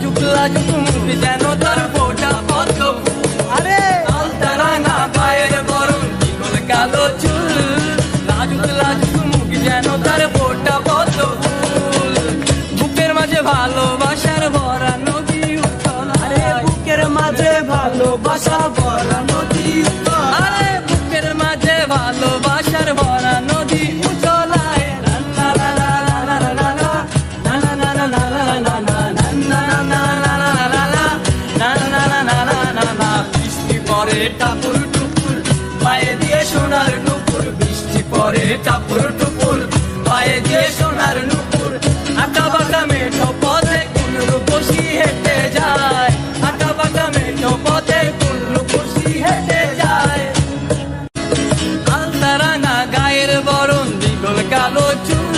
লাজুক লাজুক মুখ যেন তার ফোটা পদ্ম ফুল। আরে আলতা রাঙা গায়ের বরণ চিকন কালো চুল, লাজুক লাজুক মুখ যেন তার ফোটা পদ্ম ফুল। বুকের মাঝে ভালোবাসার ভরা নদী উত্তল, আরে বুকের মাঝে ভালোবাসা ভরা নদী উত্তল, আরে বুকের মাঝে ভালোবাসার ভরা নদী উতলায়। বৃষ্টি পরে টাপুর টুপুর পায়ে দিয়ে সোনার নুপুর, বৃষ্টি পরে টাপুর টুপুর পায়ে দিয়ে সোনার নুপুর। আঁকা বাঁকা মেঠো পথে কোন রূপসী হেঁটে যায়, আঁকা বাঁকা মেঠো পথে কোন রূপসী হেঁটে যায়। আলতা রাঙা গায়ের বরণ দ্বিগল কালো চুল,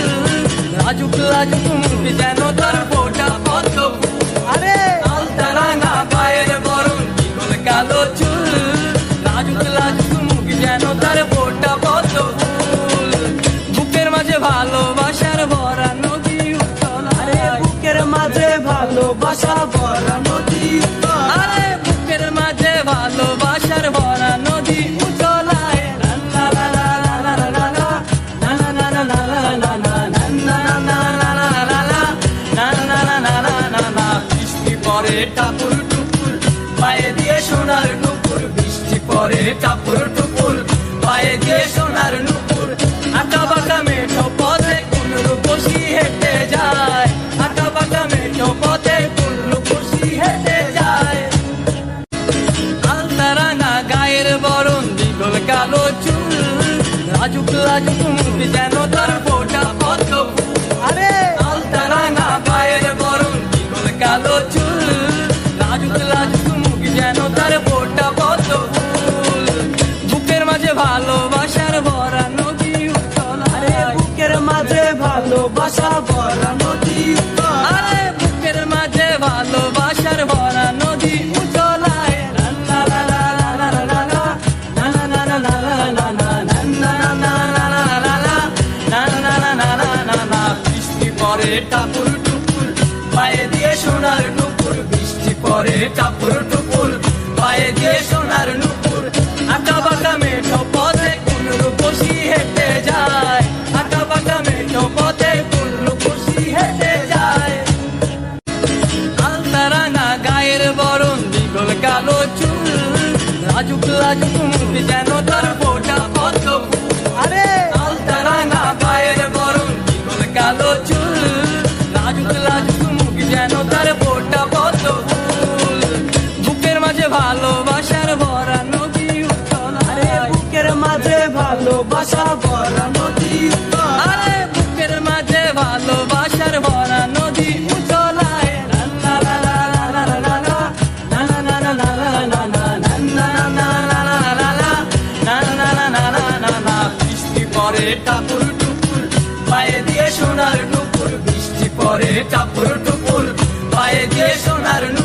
লাজুক লাজুক মুখ যেন তার ফোটা পদ্ম ফুল। আরে আলতা রাঙা গায়ের বরণ দ্বিগল কালো চুল, লাজুক লাজুক মুখ যেন তার ফোটা পদ্ম ফুল। বুকের মাঝে ভালোবাসার ভরা নদী উত্তল, আরে বুকের মাঝে ভালোবাসা ভরা নদী উত্তল, আরে বুকের মাঝে ভালোবাসার ভরা নদী উতলায়। বৃষ্টি পরে টাপুর টুপুর পায়ে দিয়ে সোনার নুপুর, বৃষ্টি পরে টাপুর টুপুর পায়ে দিয়ে সোনার নুপুর। আঁকা বাঁকা মেঠো পথে কোন রূপসী হেঁটে যায়, আঁকা বাঁকা মেঠো পথে কোন রূপসী হেঁটে যায়। আলতা রাঙা গায়ের বরণ দ্বিগল কালো চুল, লাজুক লাজুক মুখ যেন তার ফোটা পদ্ম ফুল। আরে আলতা রাঙা গায়ের বরণ দ্বিগল কালো চুল, লাজুক লাজুক মুখ যেন তার ফোটা পদ্ম ফুল। বুকের মাঝে ভালোবাসার ভরা নদী উত্তল, আরে বুকের মাঝে ভালোবাসা ভরা নদী উত্তল, আরে বুকের মাঝে ভালোবাসার ভরা নদী উতলায়। বৃষ্টি পরে টাপুর টুপুর পায়ে দিয়ে সোনার নুপুর, বৃষ্টি পরে টাপুর টুপুর পায়ে দিয়ে সোনার নুপুর। আঁকা বাঁকা মেঠো পথে কোন রূপসী হেঁটে যায়, আঁকা বাঁকা মেঠো পথে কোন রূপসী হেঁটে যায়। আলতা রাঙা গায়ের বরণ দ্বিগল কালো চুল, লাজুক লাজুক মুখ যেন তার ফোটা পদ্ম ফুল। আরে আলতা রাঙা গায়ের বরণ দ্বিগল কালো চুল, লাজুক লাজুক মুখ যেন তার ফোটা পদ্ম ফুল। বুকের মাঝে ভালোবাসার ভরা নদী উত্তল, আরে বুকের মাঝে ভালোবাসা ভরা নদী উত্তল, আরে বুকের মাঝে ভালোবাসার ভরা নদী উতলায়। বৃষ্টি পরে টাপুর টুপুর পায়ে দিয়ে সোনার নুপুর, বৃষ্টি পরে টাপুর টুপুর পায়ে দিয়ে সোনার নুপুর।